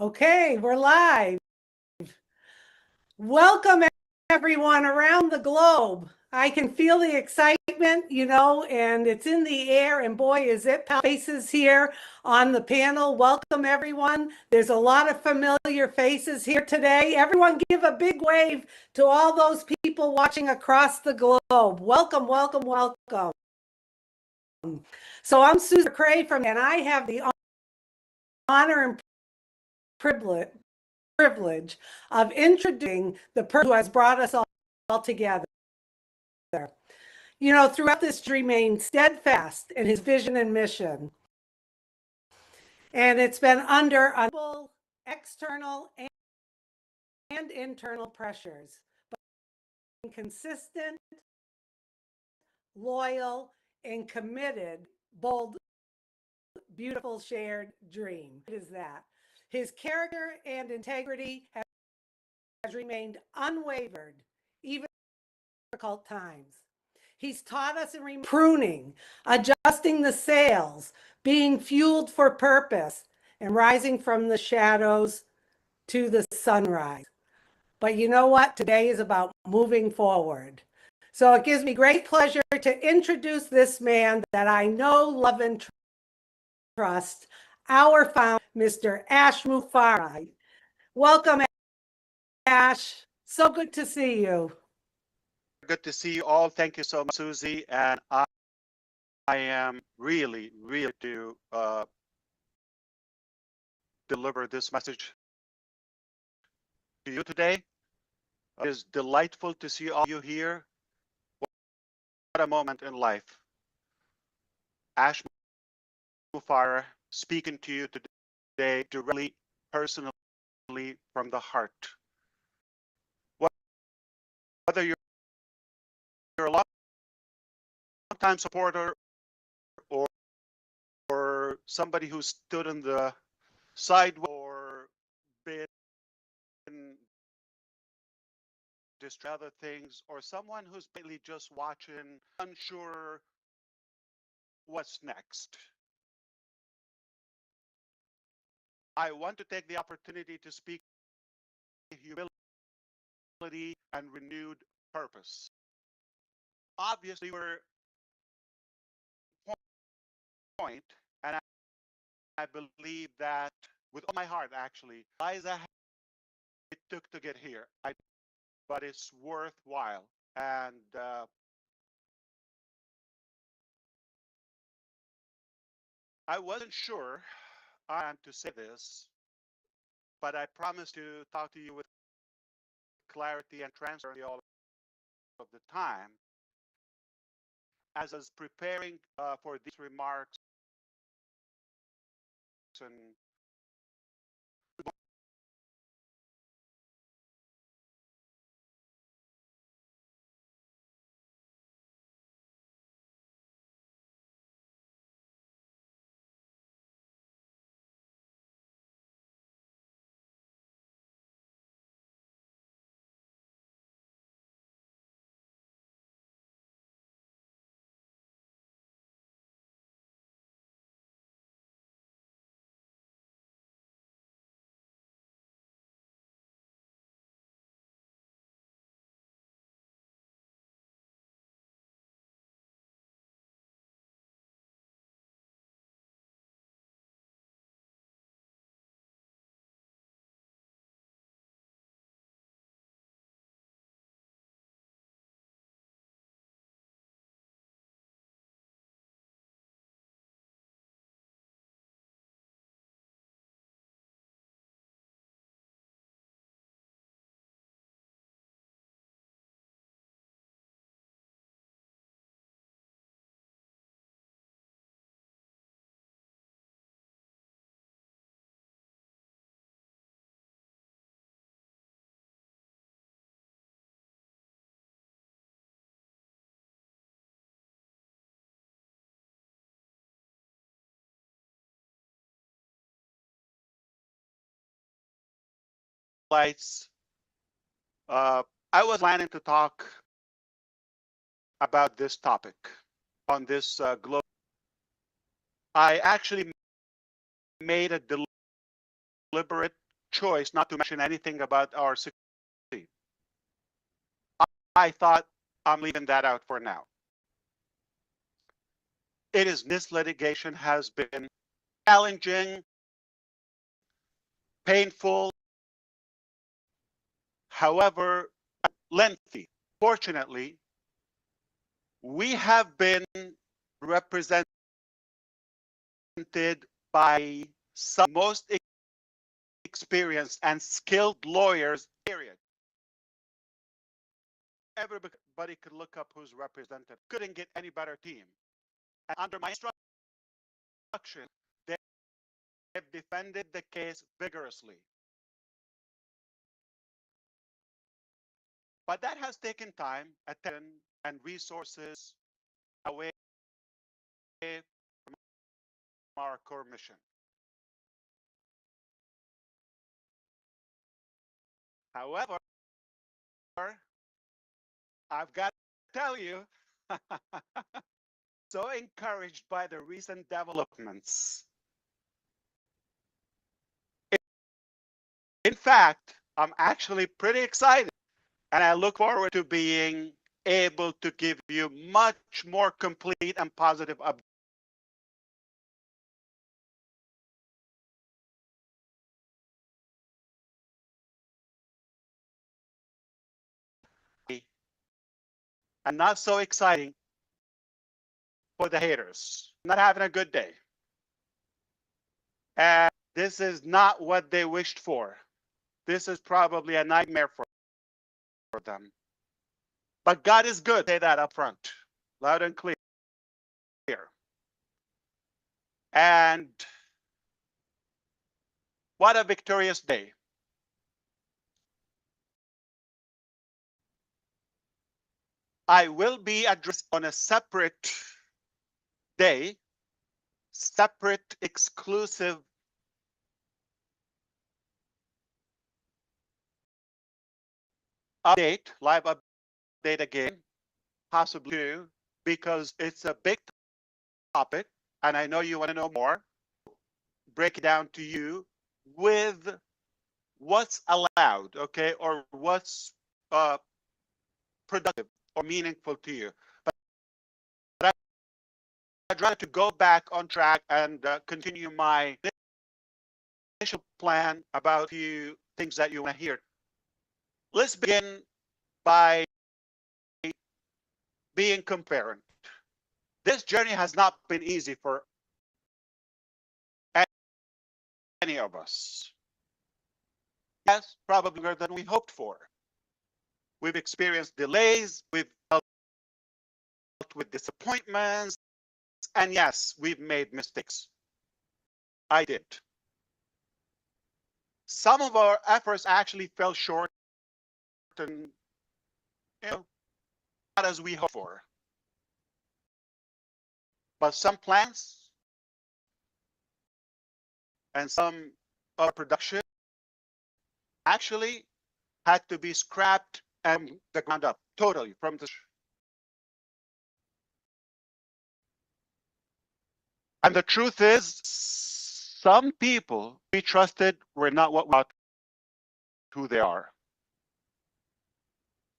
Okay, we're live. Welcome everyone around the globe. I can feel the excitement, and it's in the air, and boy, is it faces here on the panel. Welcome everyone. There's a lot of familiar faces here today. Everyone give a big wave to all those people watching across the globe. Welcome, welcome, welcome. So I'm Susan MUfreh and I have the honor and privilege of introducing the person who has brought us all together. Throughout this, remained steadfast in his vision and mission. And it's been under external and internal pressures, but consistent, loyal, and committed, bold, beautiful shared dream. What is that? His character and integrity has remained unwavered, even in difficult times. He's taught us in pruning, adjusting the sails, being fueled for purpose, and rising from the shadows to the sunrise. But you know what? Today is about moving forward. So it gives me great pleasure to introduce this man that I know, love, and trust, our founder, Mr. ASH MUfreh. Welcome, Ash. So good to see you. Good to see you all. Thank you so much, Susie. And I am really to deliver this message to you today. It is delightful to see all of you here. What a moment in life. ASH MUfreh speaking to you today directly, personally, from the heart. Whether you're a long-time supporter or somebody who stood on the side or been other things, or someone who's mainly just watching, unsure what's next. I want to take the opportunity to speak humility and renewed purpose. Obviously, we're point, and I believe that with all my heart, actually, Liza, it took to get here, but it's worthwhile. And I wasn't sure to say this, but I promise to talk to you with clarity and transparency all of the time. As I was preparing for these remarks and lights. I was planning to talk about this topic on this globe. I actually made a deliberate choice not to mention anything about our succeed. I thought I'm leaving that out for now. This litigation has been challenging, painful, however, lengthy. Fortunately, we have been represented by some most experienced and skilled lawyers, period. Everybody could look up who's represented. Couldn't get any better team. And under my instruction, they have defended the case vigorously. But that has taken time, attention, and resources away from our core mission. However, I've got to tell you, so encouraged by the recent developments. In fact, I'm actually pretty excited, and I look forward to being able to give you much more complete and positive updates. And not so exciting for the haters, not having a good day. And this is not what they wished for. This is probably a nightmare for them. But God is good. Say that up front, loud and clear. And what a victorious day. I will be addressed on a separate day, separate, exclusive update, live update again, possibly two, because it's a big topic, and I know you want to know more. Break it down to you with what's allowed, okay, or what's productive or meaningful to you. But I'd rather to go back on track and continue my initial plan about a few things that you want to hear. Let's begin by being comparing. This journey has not been easy for any of us. Yes, probably longer than we hoped for. We've experienced delays, we've dealt with disappointments, and yes, we've made mistakes. I did. Some of our efforts actually fell short and, not as we hoped for. But some plans and some of our production actually had to be scrapped and the ground up totally from the. And the truth is, some people we trusted were not what we thought who they are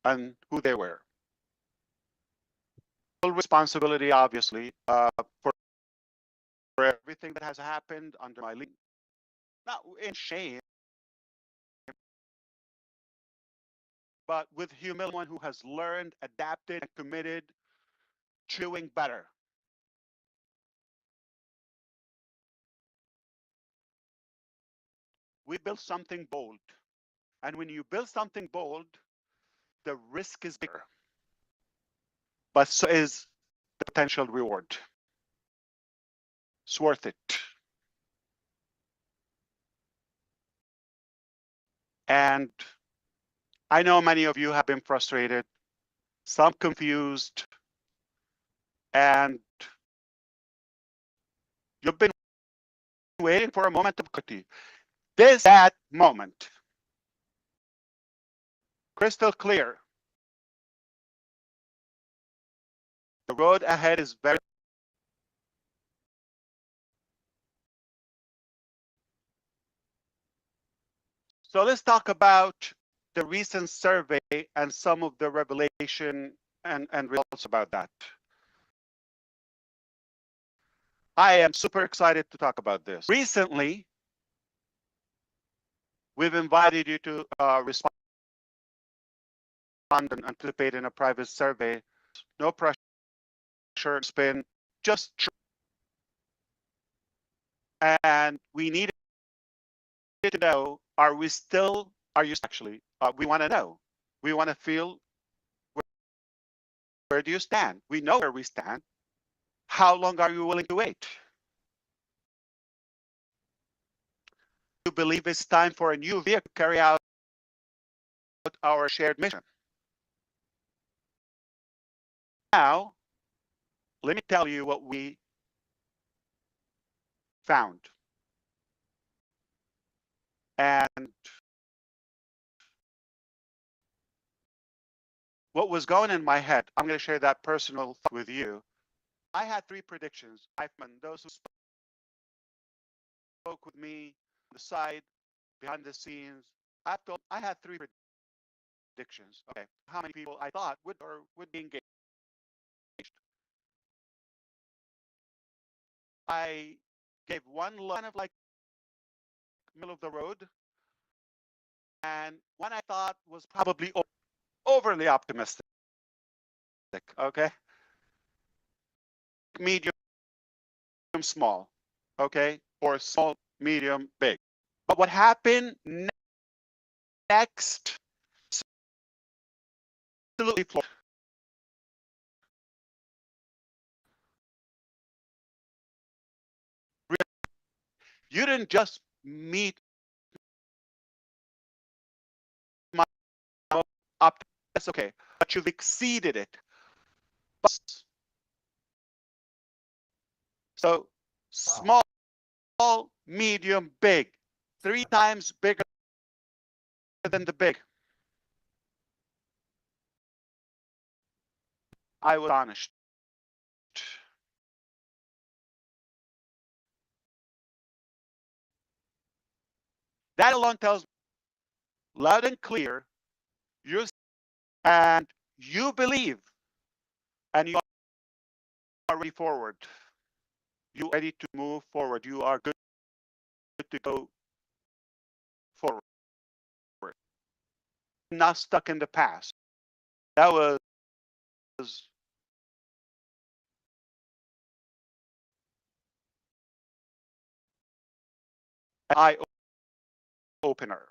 and who they were. Full responsibility, obviously, for everything that has happened under my lead. Not in shame, but with humility, one who has learned, adapted, and committed to doing better. We built something bold. And when you build something bold, the risk is bigger, but so is the potential reward. It's worth it. And I know many of you have been frustrated, some confused, and you've been waiting for a moment of clarity. That moment, crystal clear. The road ahead is very. So let's talk about the recent survey and some of the revelation and results about that. I am super excited to talk about this. Recently, we've invited you to respond and participate in a private survey. No pressure, spin, just and we needed to know, are you actually, we want to know. We want to feel, where do you stand? We know where we stand. How long are you willing to wait? You believe it's time for a new vehicle to carry out our shared mission. Now, let me tell you what we found. And what was going in my head, I'm going to share that personal thought with you. I had 3 predictions. Those who spoke with me on the side, behind the scenes, I had 3 predictions. Okay, how many people I thought would be engaged. I gave one kind of like middle of the road, and one I thought was probably overly optimistic. Okay, medium, small. Okay, or small, medium, big. But what happened next? Absolutely flawed. You didn't just meet my up. That's okay, but you've exceeded it. So small, medium, big, 3 times bigger than the big. I was astonished. That alone tells me loud and clear, and you believe, and you are ready forward. You are ready to move forward. You are good to go forward. Not stuck in the past. That was an eye opener.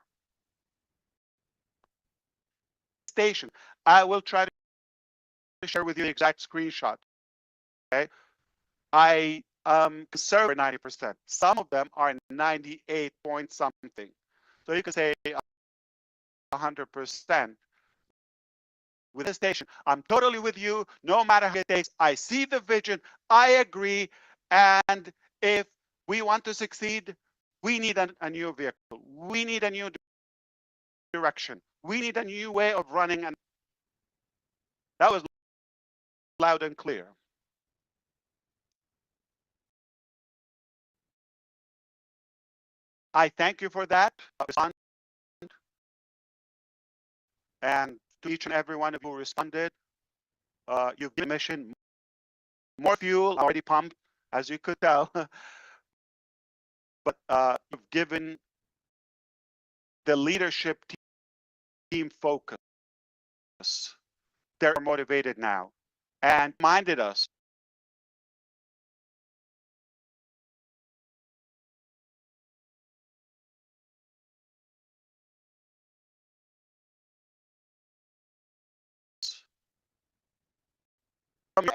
Station. I will try to share with you the exact screenshot. Okay. I conserve 90%. Some of them are 98 point something. So you can say 100% with the station. I'm totally with you. No matter how it takes, I see the vision. I agree. And if we want to succeed, we need a new vehicle. We need a new direction. We need a new way of running. And that was loud and clear. I thank you for that. And to each and every one of you who responded, you've given the mission more fuel, already pumped, as you could tell. But you've given the leadership team focus. They're motivated now and reminded us from your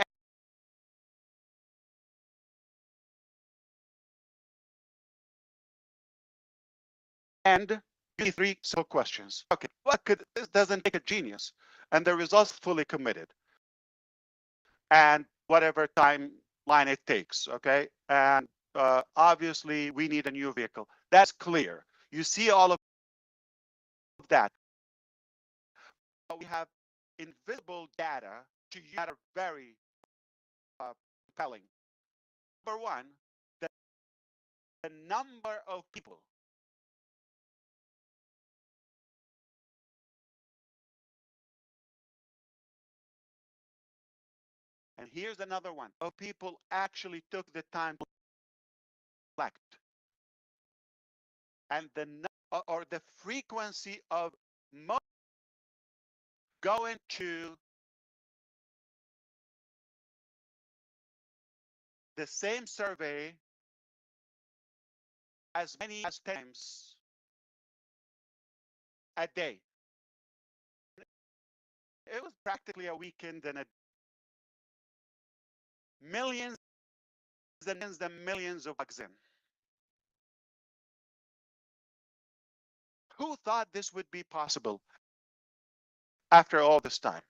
end, you 3 simple questions. Okay, this doesn't take a genius, and the results fully committed, and whatever timeline it takes. Okay, and obviously we need a new vehicle. That's clear. You see all of that. But we have invisible data to you that are very compelling. Number one, the number of people And here's another one. Oh, people actually took the time to reflect. And the frequency of most going to the same survey as many as times a day. It was practically a weekend and millions and millions of bugs in. Who thought this would be possible after all this time?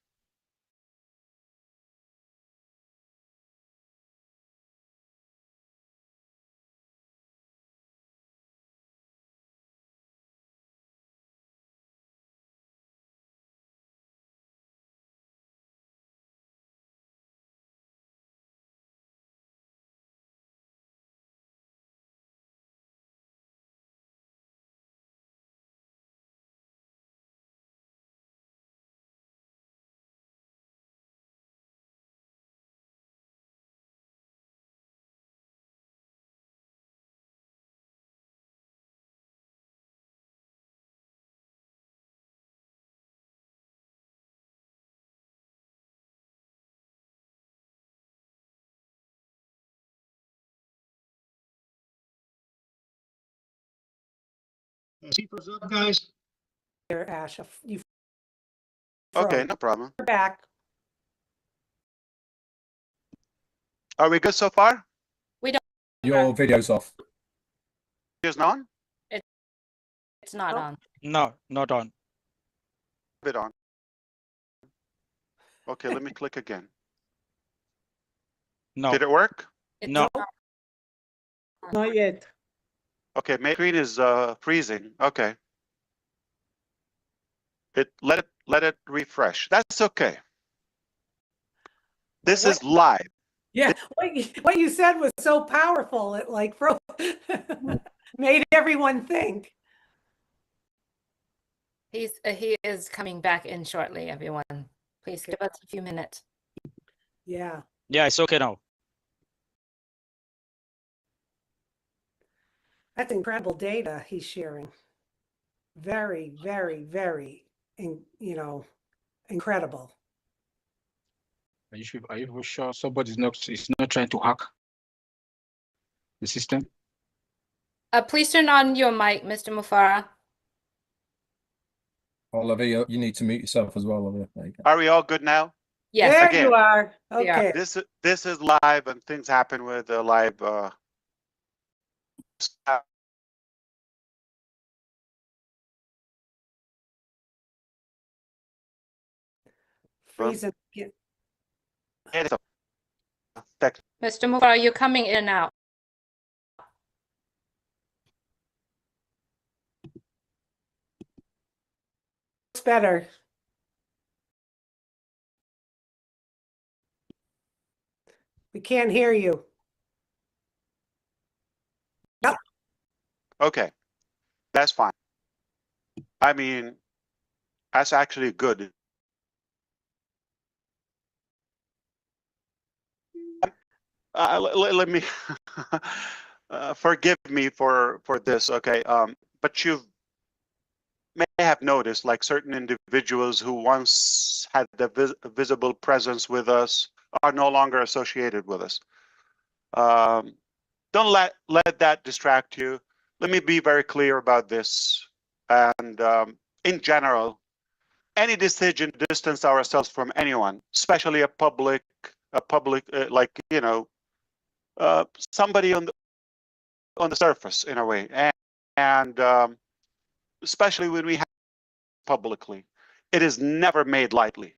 What's up, guys? Here, Ash, you Okay, froze. no problem. You're back. Are we good so far? Your video's off. Is not on? It's not Oh. on. No, not on. Bit on. Okay, let me click again. No. Did it work? It's No. not on. Not yet. Okay, my screen is freezing. Okay. Let it refresh. That's okay. This is live. Yeah, what you said was so powerful. It like made everyone think. He is coming back in shortly, everyone. Please give us a few minutes. Yeah, Yeah, it's okay now. that's incredible data he's sharing. Very, very, very, incredible. Are you sure somebody's not trying to hack the system? Please turn on your mic, Mr. Mufareh. Olivia, you need to mute yourself as well, Olivia. There you go. Are we all good now? Yes. There again. you are. We are. Okay. This is live, and things happen with the live Freezing. text. Mr. Mufareh, you're coming in and out. It's better. We can't hear you. Yep. Okay, that's fine. I mean, that's actually good. Let me forgive me for this. Okay, but you may have noticed, like certain individuals who once had the visible presence with us are no longer associated with us. Don't let that distract you. Let me be very clear about this. And in general, any decision to distance ourselves from anyone, especially a public, like somebody on the surface in a way, and especially when we have publicly, it is never made lightly.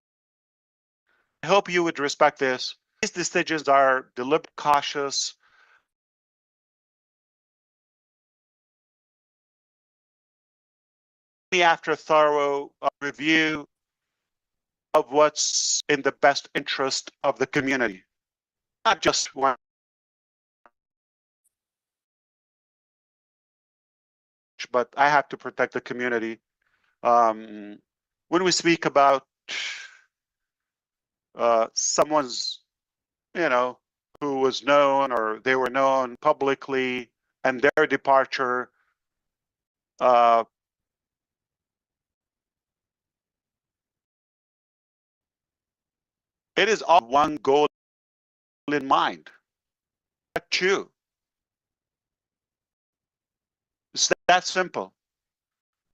I hope you would respect this. These decisions are deliberate, cautious, after thorough review of what's in the best interest of the community, not just one. But I have to protect the community. When we speak about someone's who was known or they were known publicly, and their departure. It is all one goal in mind. You. It's that simple.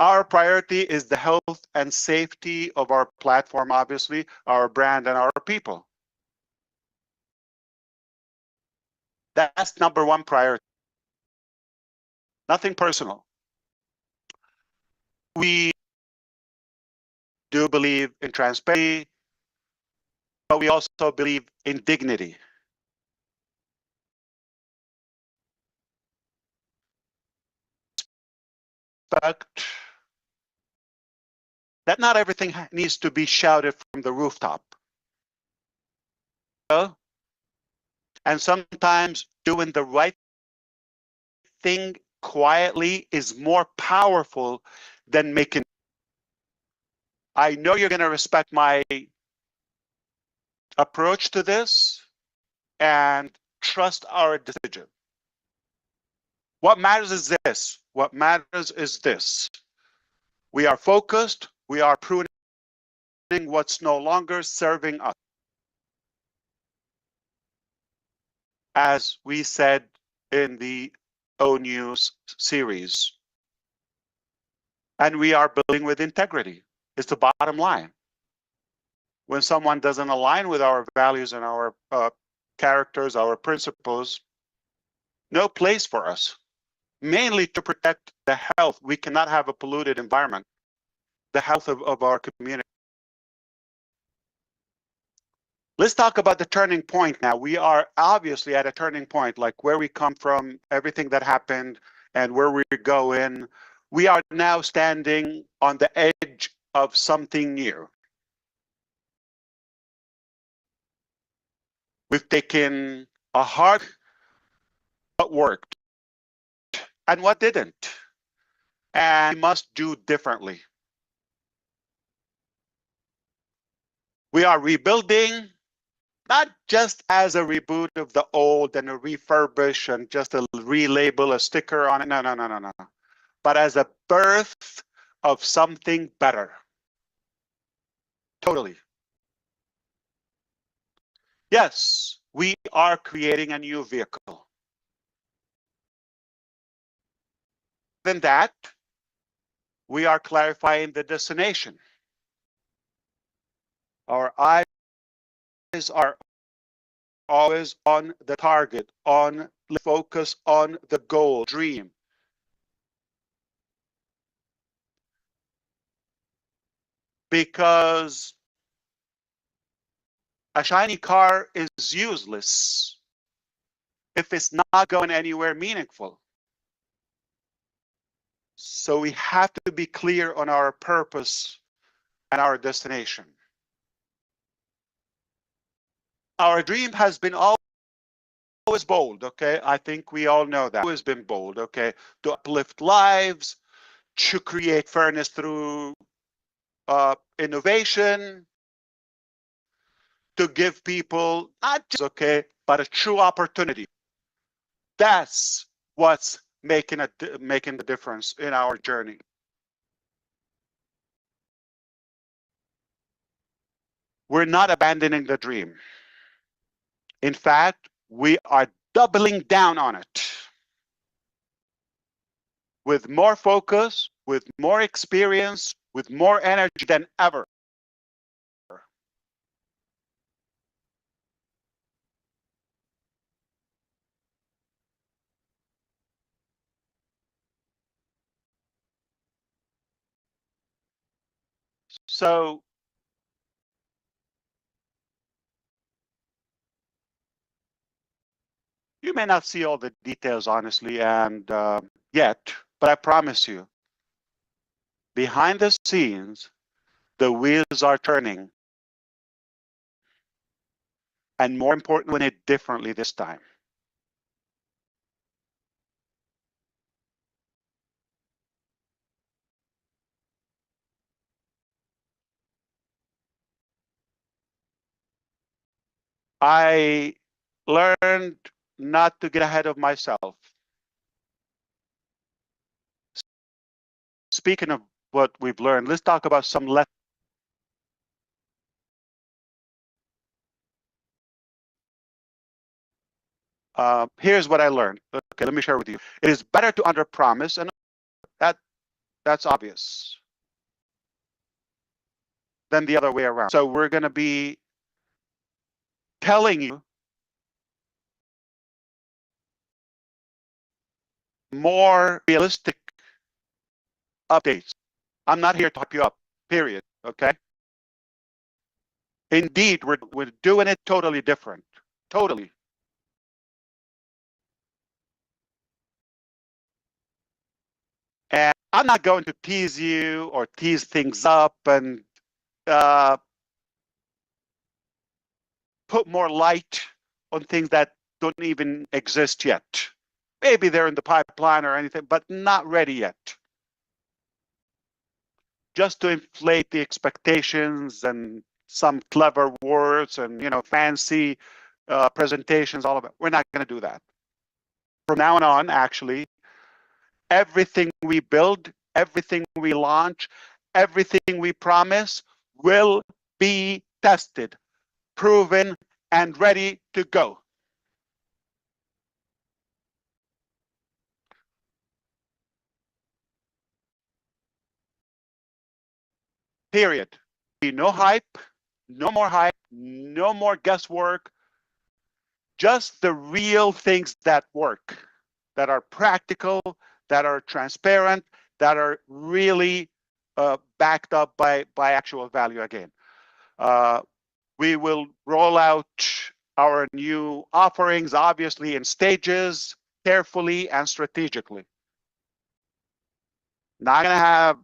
Our priority is the health and safety of our platform, obviously, our brand and our people. That's number one priority. Nothing personal. We do believe in transparency, but we also believe in dignity. Respect that not everything needs to be shouted from the rooftop. And sometimes doing the right thing quietly is more powerful than making. I know you're going to respect my approach to this and trust our decision. What matters is this. What matters is this. We are focused. We are pruning what's no longer serving us. As we said in the O News series. And we are building with integrity. It's the bottom line. When someone doesn't align with our values and our characters, our principles, no place for us. Mainly to protect the health. We cannot have a polluted environment. The health of our community. Let's talk about the turning point now. We are obviously at a turning point, like where we come from, everything that happened, and where we're going. We are now standing on the edge of something new. We've taken a hard what worked and what didn't, and we must do differently. We are rebuilding, not just as a reboot of the old and a refurbish and just a relabel, a sticker on it. No. But as a birth of something better. Totally. Yes, we are creating a new vehicle. Than that, we are clarifying the destination. Our eyes are always on the target, on focus on the goal, dream. Because a shiny car is useless if it's not going anywhere meaningful. So we have to be clear on our purpose and our destination. Our dream has been always bold, okay? I think we all know that. Always been bold, okay? To uplift lives, to create fairness through innovation, to give people not just okay, but a true opportunity. That's what's making the difference in our journey. We're not abandoning the dream. In fact, we are doubling down on it. With more focus, with more experience, with more energy than ever. So you may not see all the details, honestly, and yet, but I promise you, behind the scenes, the wheels are turning. And more importantly, doing it differently this time. I learned not to get ahead of myself. Speaking of what we've learned, let's talk about some lessons. Here's what I learned. Okay, let me share with you. It is better to underpromise, and that's obvious, than the other way around. So we're going to be telling you more realistic updates. I'm not here to hype you up, period. Okay. Indeed, we're doing it totally different. Totally. And I'm not going to tease you or tease things up and put more light on things that don't even exist yet. Maybe they're in the pipeline or anything, but not ready yet. Just to inflate the expectations and some clever words and fancy presentations, all of it. We're not going to do that. From now on, actually, everything we build, everything we launch, everything we promise will be tested, proven, and ready to go. Period. No hype, no more guesswork, just the real things that work, that are practical, that are transparent, that are really backed up by actual value again. We will roll out our new offerings, obviously, in stages, carefully and strategically. Not going to have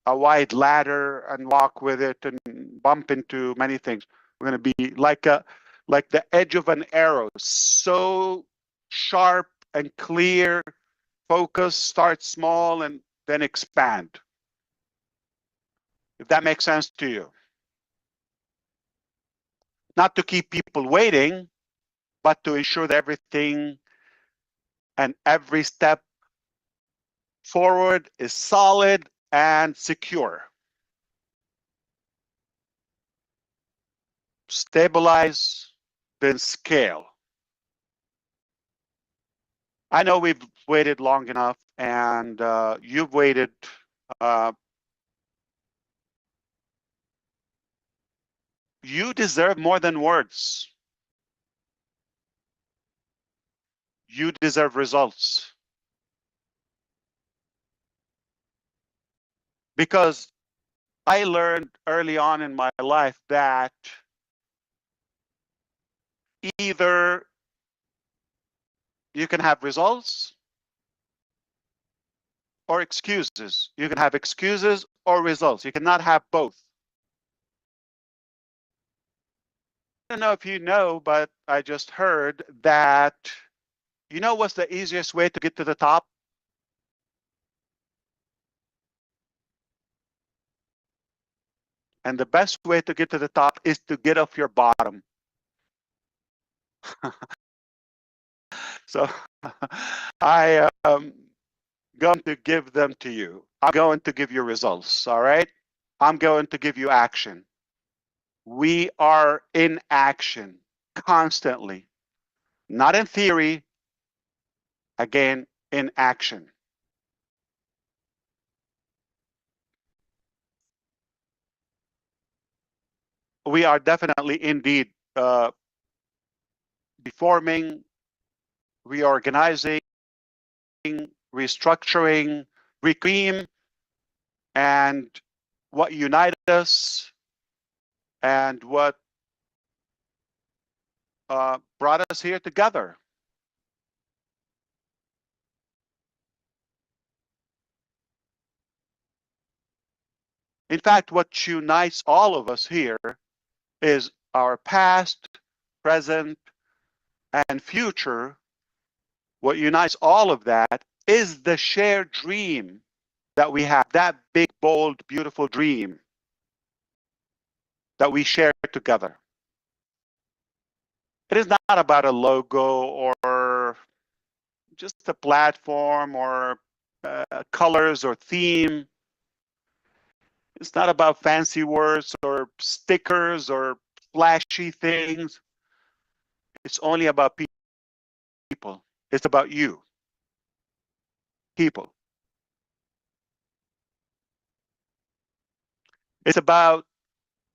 a wide ladder and walk with it and bump into many things. We're going to be like the edge of an arrow, so sharp and clear. Focus, start small, and then expand. If that makes sense to you. Not to keep people waiting, but to ensure that everything and every step forward is solid and secure. Stabilize, then scale. I know we've waited long enough, and you've waited. You deserve more than words. You deserve results. Because I learned early on in my life that either you can have results or excuses. You can have excuses or results. You cannot have both. I don't know if you know, but I just heard that, what's the easiest way to get to the top? And the best way to get to the top is to get off your bottom. So I am going to give them to you. I'm going to give you results, all right? I'm going to give you action. We are in action constantly, not in theory, again, in action. We are definitely indeed reforming, reorganizing, restructuring, reclaim, and what unites us and what brought us here together. In fact, what unites all of us here is our past, present, and future. What unites all of that is the shared dream that we have, that big, bold, beautiful dream that we share together. It is not about a logo or just a platform or colors or theme. It's not about fancy words or stickers or flashy things. It's only about people. It's about you. People. It's about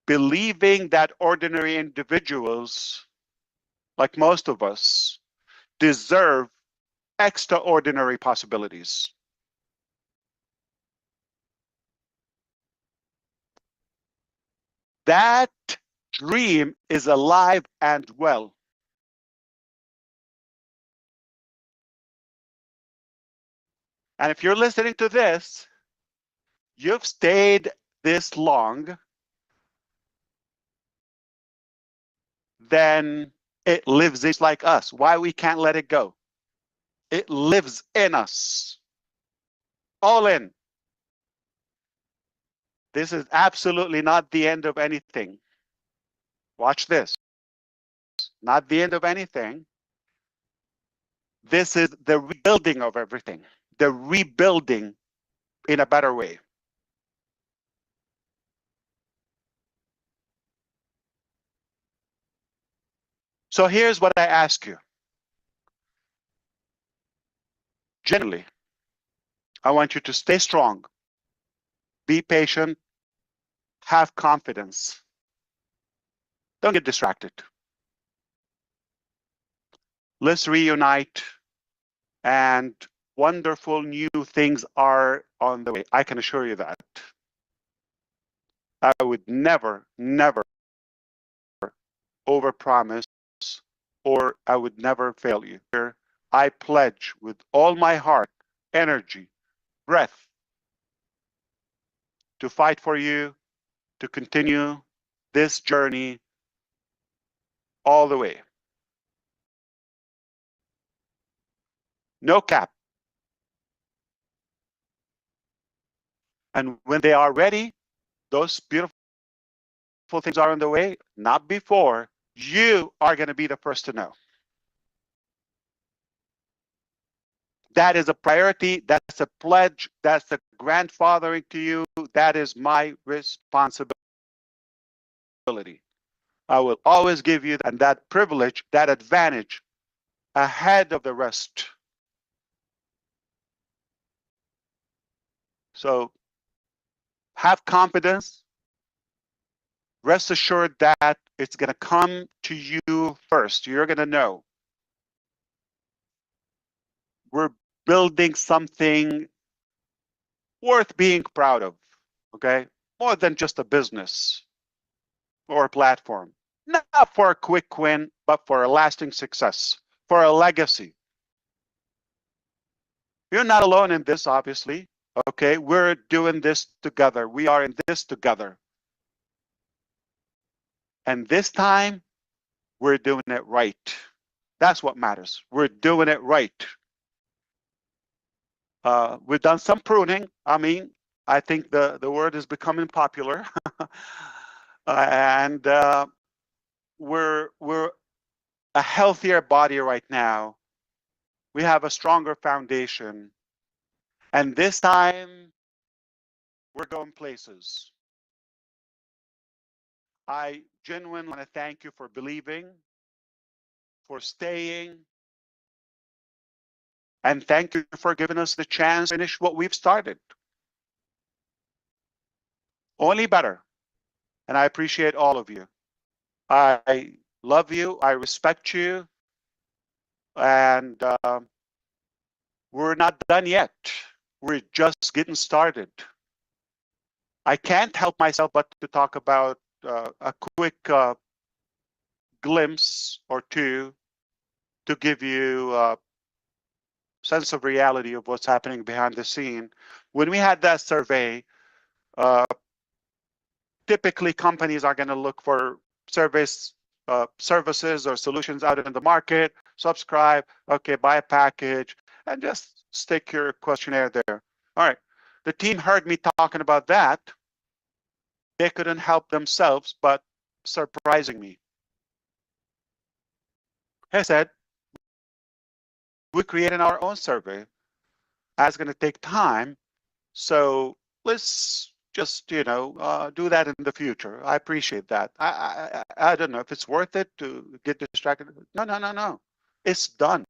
believing that ordinary individuals, like most of us, deserve extraordinary possibilities. That dream is alive and well. And if you're listening to this, you've stayed this long, then it lives just like us. Why we can't let it go? It lives in us. All in. This is absolutely not the end of anything. Watch this. Not the end of anything. This is the rebuilding of everything. The rebuilding in a better way. So here's what I ask you. Generally, I want you to stay strong, be patient, have confidence. Don't get distracted. Let's reunite, and wonderful new things are on the way. I can assure you that. I would never, never overpromise, or I would never fail you. I pledge with all my heart, energy, breath to fight for you, to continue this journey all the way. No cap. And when they are ready, those beautiful things are on the way, not before. You are going to be the first to know. That is a priority. That's a pledge. That's a grandfathering to you. That is my responsibility. I will always give you that privilege, that advantage ahead of the rest. So have confidence. Rest assured that it's going to come to you first. You're going to know. We're building something worth being proud of, okay? More than just a business or a platform. Not for a quick win, but for a lasting success, for a legacy. You're not alone in this, obviously, okay? We're doing this together. We are in this together. And this time, we're doing it right. That's what matters. We're doing it right. We've done some pruning. I mean, I think the word is becoming popular. And we're a healthier body right now. We have a stronger foundation. And this time, we're going places. I genuinely want to thank you for believing, for staying, and thank you for giving us the chance to finish what we've started. Only better. And I appreciate all of you. I love you. I respect you. And we're not done yet. We're just getting started. I can't help myself but to talk about a quick glimpse or two to give you a sense of reality of what's happening behind the scene. When we had that survey, typically companies are going to look for services or solutions out in the market, subscribe, okay, buy a package, and just stick your questionnaire there. All right, the team heard me talking about that. They couldn't help themselves but surprising me. He said, we're creating our own survey. That's going to take time. So let's just, do that in the future. I appreciate that. I don't know if it's worth it to get distracted. No. It's done.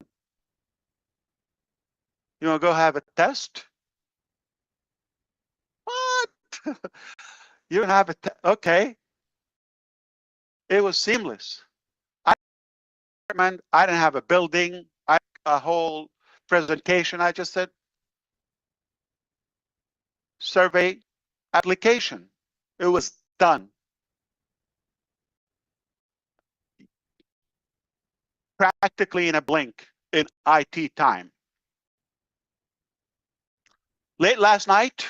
You want to go have a test? What? You don't have a test? Okay. It was seamless. I didn't have a building, a whole presentation. I just said, survey application. It was done. Practically in a blink in IT time. Late last night,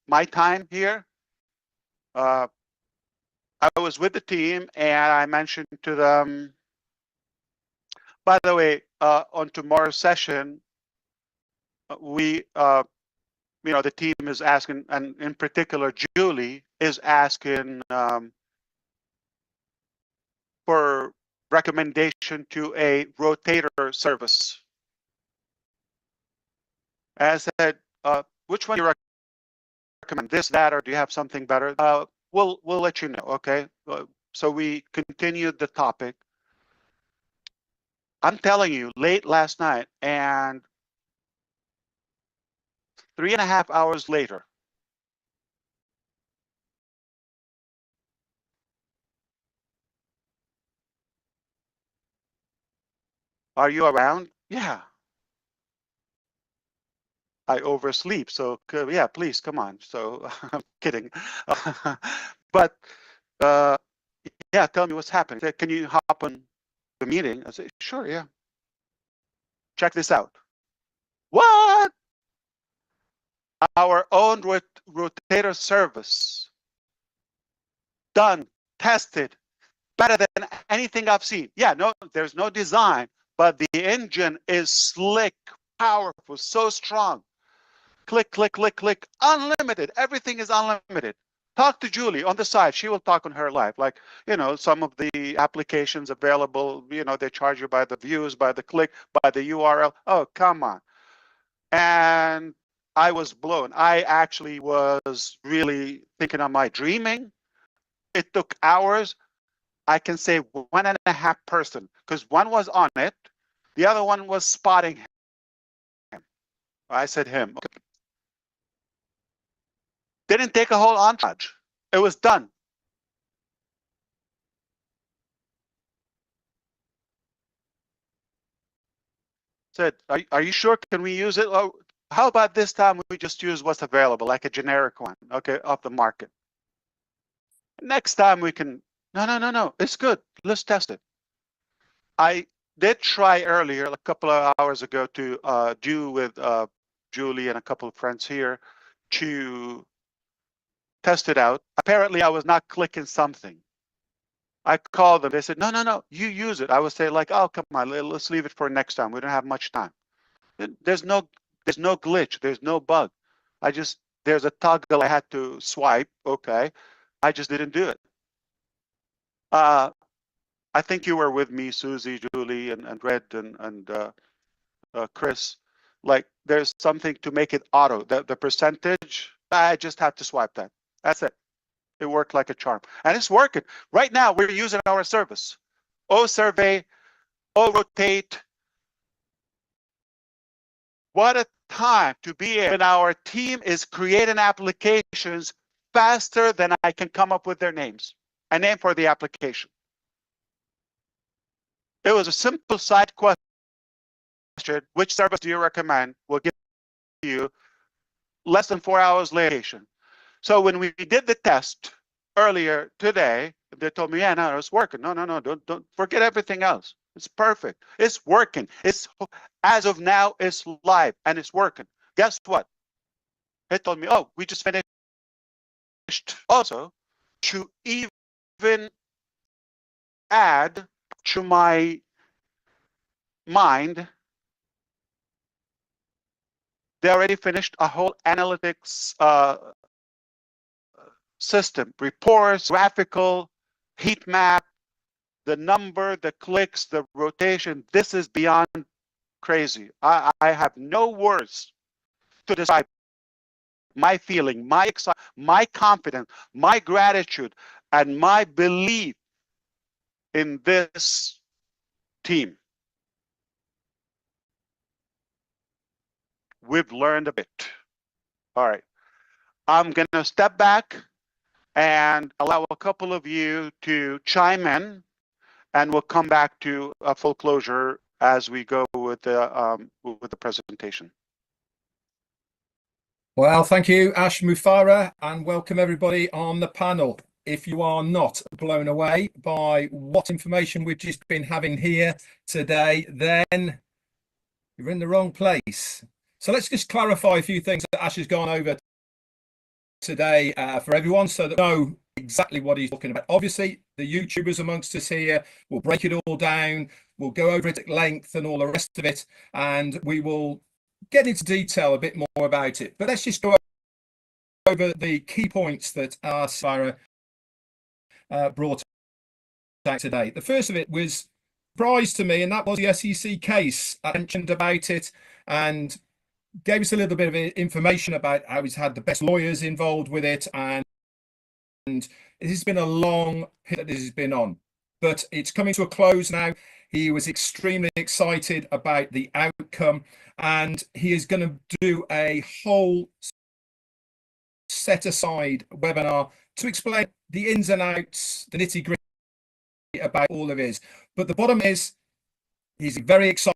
my time here, I was with the team and I mentioned to them, by the way, on tomorrow's session, we, the team is asking, and in particular, Julie is asking for recommendation to a rotator service. I said, which one do you recommend, this, that, or do you have something better? We'll let you know, okay? So we continued the topic. I'm telling you, late last night, and 3.5 hours later, are you around? Yeah. I oversleep, so yeah, please come on. So I'm kidding, but yeah, tell me what's happening. Can you hop on the meeting? I said, sure, yeah. Check this out. What? Our own rotator service, done, tested, better than anything I've seen. Yeah, no, there's no design, but the engine is slick, powerful, so strong. Click, click, click, click, unlimited. Everything is unlimited. Talk to Julie on the side. She will talk on her live. Like, some of the applications available, they charge you by the views, by the click, by the URL. Oh, come on. And I was blown. I actually was really thinking, am I dreaming? It took hours. I can say 1.5 person, because one was on it. The other one was spotting him. I said him. Okay. Didn't take a whole entourage. It was done. Said, are you sure? Can we use it? Oh, how about this time we just use what's available, like a generic one, okay, off the market. Next time we can, no, it's good. Let's test it. I did try earlier, a couple of hours ago, to do with Julie and a couple of friends here to test it out. Apparently, I was not clicking something. I called them. They said, no, you use it. I would say, like, oh, come on, let's leave it for next time. We don't have much time. There's no glitch. There's no bug. There's a toggle I had to swipe. Okay. I just didn't do it. I think you were with me, Susie, Julie, and Red, and Chris. Like, there's something to make it auto. The percentage, I just have to swipe that. That's it. It worked like a charm. And it's working. Right now, we're using our service. Survey, rotate. What a time to be in. When our team is creating applications faster than I can come up with their names. A name for the application. It was a simple side question. Which service do you recommend? We'll give you less than 4 hours later. So when we did the test earlier today, they told me, yeah, no, it's working. No, don't forget everything else. It's perfect. It's working. It's, as of now, it's live and it's working. Guess what? They told me, oh, we just finished. Also, to even add to my mind, they already finished a whole analytics system, reports, graphical, heat map, the number, the clicks, the rotation, this is beyond crazy. I have no words to describe my feeling, my excitement, my confidence, my gratitude, and my belief in this team. We've learned a bit. All right. I'm going to step back and allow a couple of you to chime in, and we'll come back to a full closure as we go with the presentation. Well, thank you, ASH MUfreh, and welcome everybody on the panel. If you are not blown away by what information we've just been having here today, then you're in the wrong place. So let's just clarify a few things that Ash has gone over today for everyone so that we know exactly what he's talking about. Obviously, the YouTubers amongst us here will break it all down. We'll go over it at length and all the rest of it, and we will get into detail a bit more about it. But let's just go over the key points that our Sarah brought out today. The first of it was a surprise to me, and that was the SEC case. I mentioned about it and gave us a little bit of information about how he's had the best lawyers involved with it, and it has been a long period that this has been on, but it's coming to a close now. He was extremely excited about the outcome, and he is going to do a whole set aside webinar to explain the ins and outs, the nitty gritty about all of his. But the bottom is, he's very excited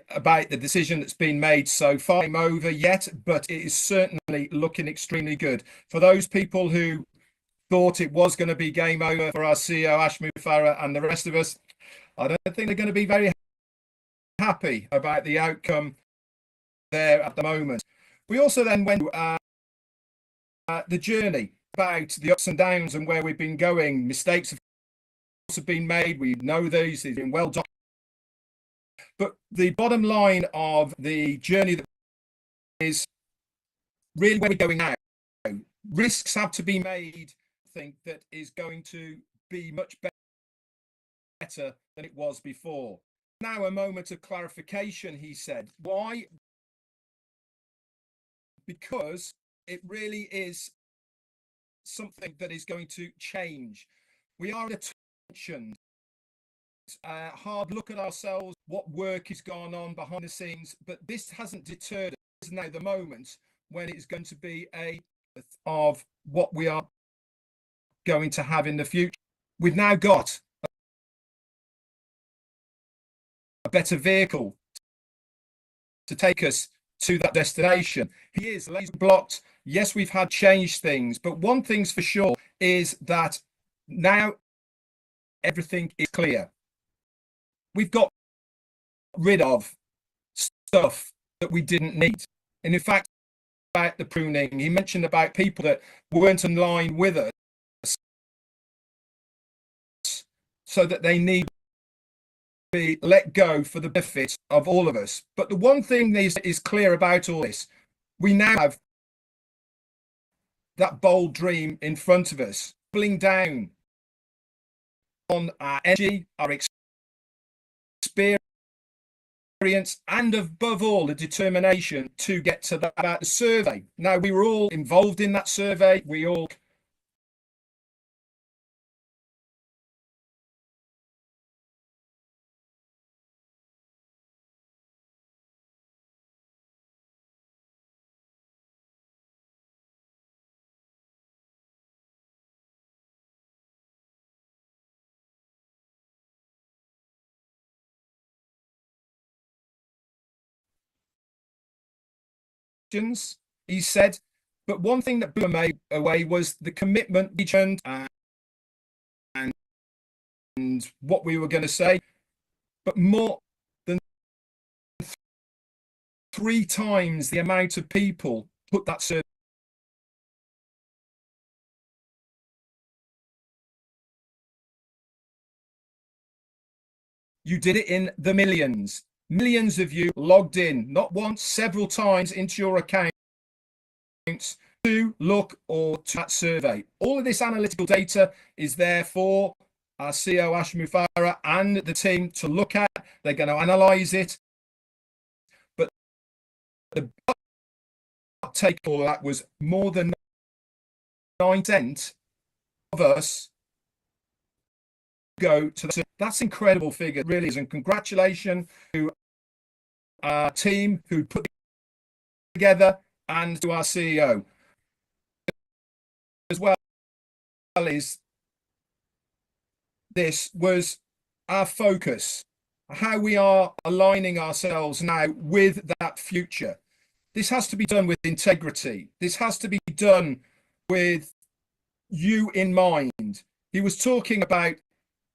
about the decision that's been made so far. I'm over yet, but it is certainly looking extremely good. For those people who thought it was going to be game over for our CEO, ASH MUfreh, and the rest of us, I don't think they're going to be very happy about the outcome there at the moment. We also then went to the journey about the ups and downs and where we've been going. Mistakes have been made. We know these. They've been well documented. But the bottom line of the journey that is really where we're going now. Risks have to be made. I think that is going to be much better than it was before. Now a moment of clarification, he said. Why? Because it really is something that is going to change. We are at a tension. Hard look at ourselves, what work has gone on behind the scenes, but this hasn't deterred us. This is now the moment when it's going to be a of what we are going to have in the future. We've now got a better vehicle to take us to that destination. He is laser blocked. Yes, we've had changed things, but one thing's for sure is that now everything is clear. We've got rid of stuff that we didn't need. And in fact, about the pruning, he mentioned about people that weren't in line with us, so that they need to be let go for the benefit of all of us. But the one thing that is clear about all this, we now have that bold dream in front of us, doubling down on our energy, our experience, and above all, the determination to get to that about the survey. Now, we were all involved in that survey. We all he said, but one thing that blew me away was the commitment we turned and what we were going to say, but more than 3 times the amount of people put that survey. You did it in the millions. Millions of you logged in, not once, several times into your accounts to look or to that survey. All of this analytical data is there for our CEO, ASH MUfreh, and the team to look at. They're going to analyze it. But the take all of that was more than 9% of us go to the, that's incredible figure, really is. And congratulations to our team who put together and to our CEO as well. Is this was our focus, how we are aligning ourselves now with that future. This has to be done with integrity. This has to be done with you in mind. He was talking about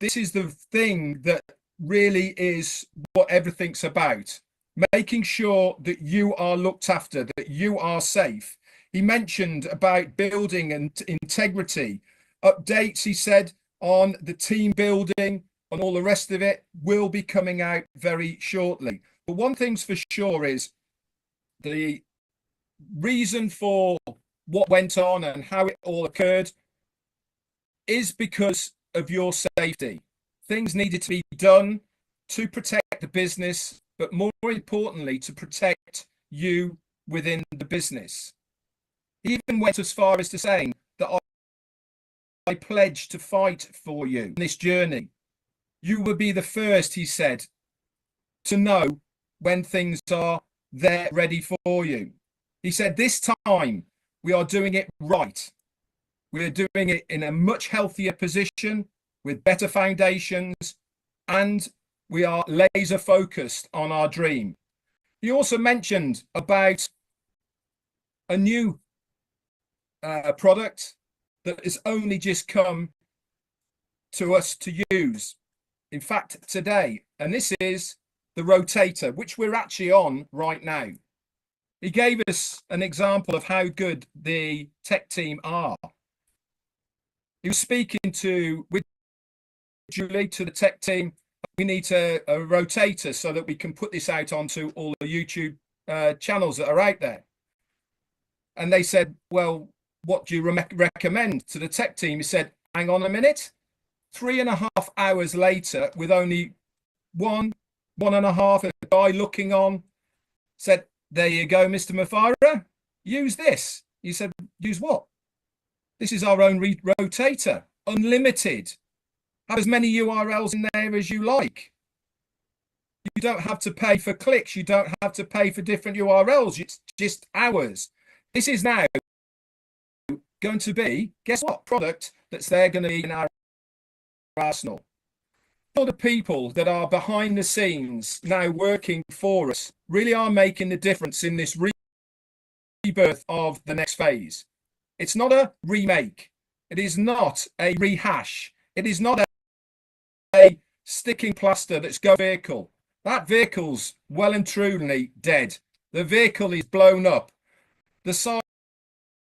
this is the thing that really is what everything's about, making sure that you are looked after, that you are safe. He mentioned about building and integrity. Updates, he said, on the team building and all the rest of it will be coming out very shortly. But one thing's for sure is the reason for what went on and how it all occurred is because of your safety. Things needed to be done to protect the business, but more importantly, to protect you within the business. He even went as far as to saying that I pledge to fight for you in this journey. You will be the first, he said, to know when things are there ready for you. He said, this time we are doing it right. We are doing it in a much healthier position with better foundations, and we are laser focused on our dream. He also mentioned about a new product that has only just come to us to use. In fact, today, and this is the rotator, which we're actually on right now. He gave us an example of how good the tech team are. He was speaking with Julie, to the tech team. We need a rotator so that we can put this out onto all the YouTube channels that are out there. And they said, well, what do you recommend to the tech team? He said, hang on a minute. 3.5 hours later, with only one and a half, a guy looking on, said, there you go, Mr. Mufareh, use this. He said, use what? This is our own rotator, unlimited. Have as many URLs in there as you like. You don't have to pay for clicks. You don't have to pay for different URLs. It's just ours. This is now going to be, guess what, product that's there going to be in our arsenal. All the people that are behind the scenes now working for us really are making the difference in this rebirth of the next phase. It's not a remake. It is not a rehash. It is not a sticking plaster that's go vehicle. That vehicle's well and truly dead. The vehicle is blown up. The sides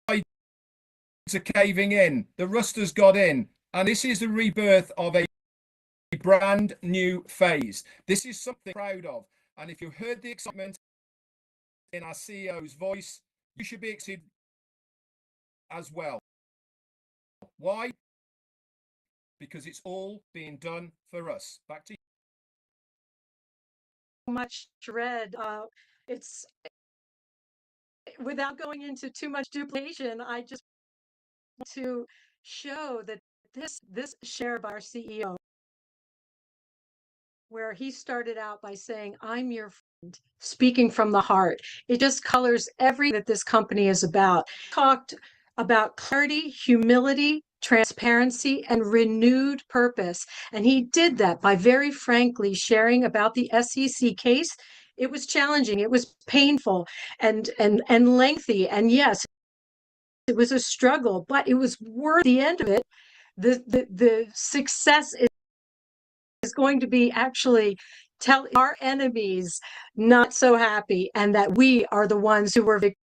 are caving in. The rust has got in. And this is the rebirth of a brand new phase. This is something I'm proud of. And if you heard the excitement in our CEO's voice, you should be excited as well. Why? Because it's all being done for us. Back to you. Much dread. It's without going into too much duplication, I just want to show that this share by our CEO, where he started out by saying, I'm your friend, speaking from the heart. It just colors everything that this company is about. Talked about clarity, humility, transparency, and renewed purpose. And he did that by very frankly sharing about the SEC case. It was challenging, it was painful and lengthy. And yes, it was a struggle, but it was worth the end of it. The success is going to be actually tell our enemies not so happy, and that we are the ones who were victorious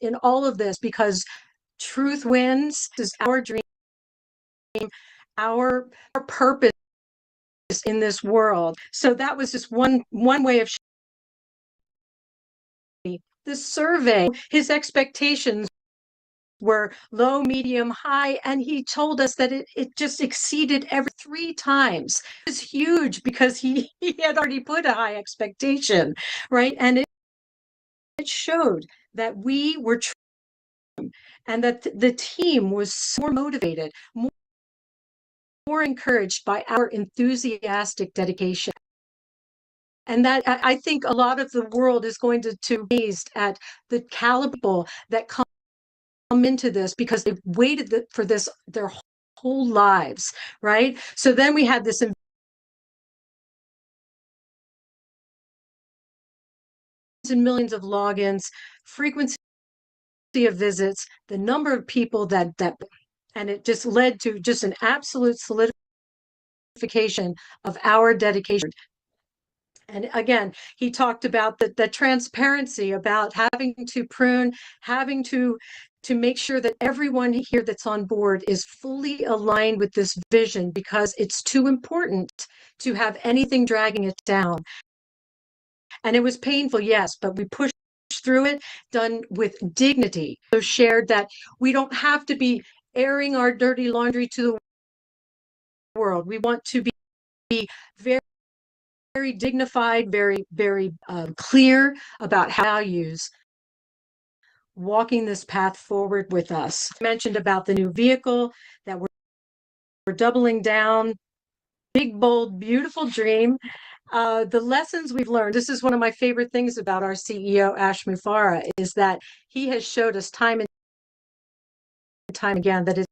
in all of this, because truth wins. This is our dream, our purpose in this world. So that was just one way of the survey. His expectations were low, medium, high, and he told us that it just exceeded every 3 times. It was huge because he had already put a high expectation, right? And it showed that we were true and that the team was more motivated, more encouraged by our enthusiastic dedication. And that I think a lot of the world is going to be amazed at the caliber that come into this because they've waited for this their whole lives, right? So then we had this and millions of logins, frequency of visits, the number of people that and it just led to just an absolute solidification of our dedication. And again, he talked about the transparency, about having to prune, having to make sure that everyone here that's on board is fully aligned with this vision because it's too important to have anything dragging it down. And it was painful, yes, but we pushed through it, done with dignity. So shared that we don't have to be airing our dirty laundry to the world. We want to be very, very dignified, very, very clear about values, walking this path forward with us. I mentioned about the new vehicle that we're doubling down, big, bold, beautiful dream. The lessons we've learned, this is one of my favorite things about our CEO, ASH MUfreh, is that he has showed us time and time again that it's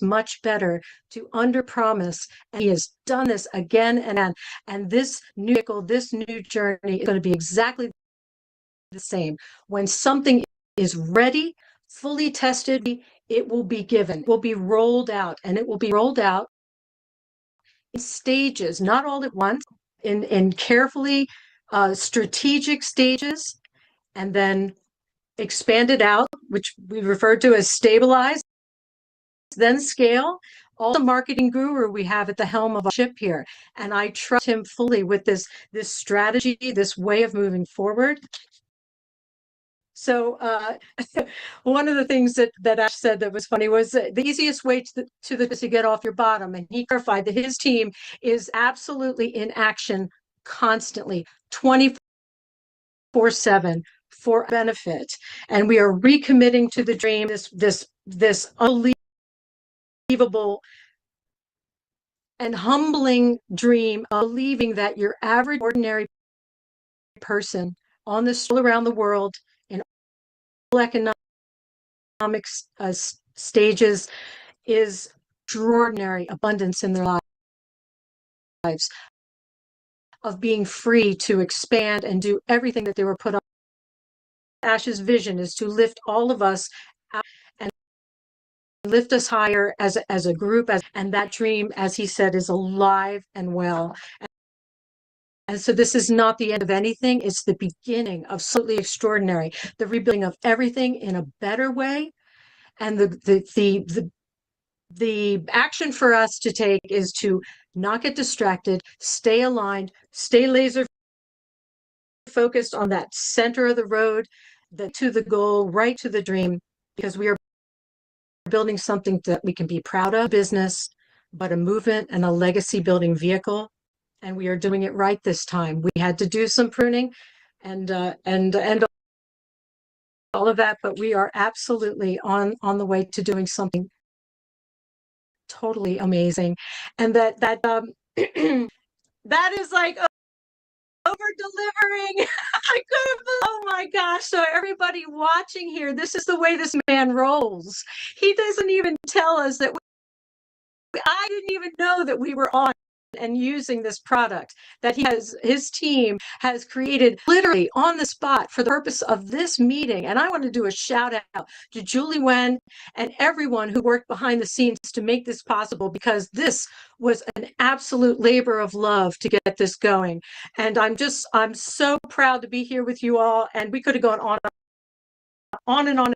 much better to underpromise, and he has done this again and again. And this new vehicle, this new journey is going to be exactly the same. When something is ready, fully tested, it will be given, will be rolled out, and it will be rolled out in stages, not all at once, in carefully strategic stages, and then expanded out, which we refer to as stabilize, then scale. All the marketing guru we have at the helm of our ship here, and I trust him fully with this strategy, this way of moving forward. So one of the things that Ash said that was funny was the easiest way to get off your bottom. And he clarified that his team is absolutely in action constantly, 24/7 for benefit. And we are recommitting to the dream, this unbelievable and humbling dream of believing that your average ordinary person on this all around the world in all economic stages is extraordinary abundance in their lives of being free to expand and do everything that they were put on. Ash's vision is to lift all of us out and lift us higher as a group, and that dream, as he said, is alive and well. And so this is not the end of anything. It's the beginning of absolutely extraordinary, the rebuilding of everything in a better way. And the action for us to take is to not get distracted, stay aligned, stay laser focused on that center of the road, to the goal, right to the dream, because we are building something that we can be proud of, business, but a movement and a legacy building vehicle. And we are doing it right this time. We had to do some pruning and all of that, but we are absolutely on the way to doing something totally amazing. And that that is like over delivering. I could have, oh my gosh. So everybody watching here, this is the way this man rolls. He doesn't even tell us that I didn't even know that we were on and using this product that his team has created literally on the spot for the purpose of this meeting. And I want to do a shout out to Julie Wen and everyone who worked behind the scenes to make this possible, because this was an absolute labor of love to get this going. And I'm so proud to be here with you all. And we could have gone on and on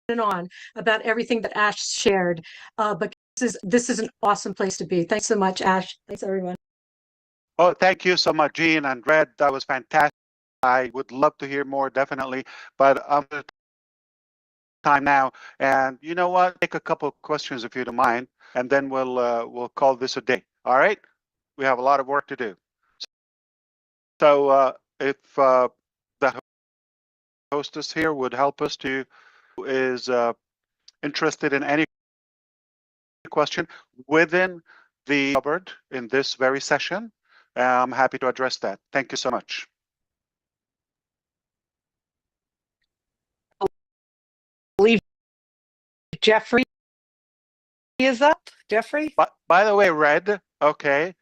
and on about everything that Ash shared, but this is an awesome place to be. Thanks so much, Ash. Thanks, everyone. Oh, thank you so much, Jean and Red. That was fantastic. I would love to hear more, definitely. But time now. And you know what? Take a couple of questions if you don't mind, and then we'll call this a day. All right? We have a lot of work to do. So if the hostess here would help us to, who is interested in any question within the covered in this very session, I'm happy to address that. Thank you so much. I believe Jeffrey is up. Jeffrey? By the way, Red, okay,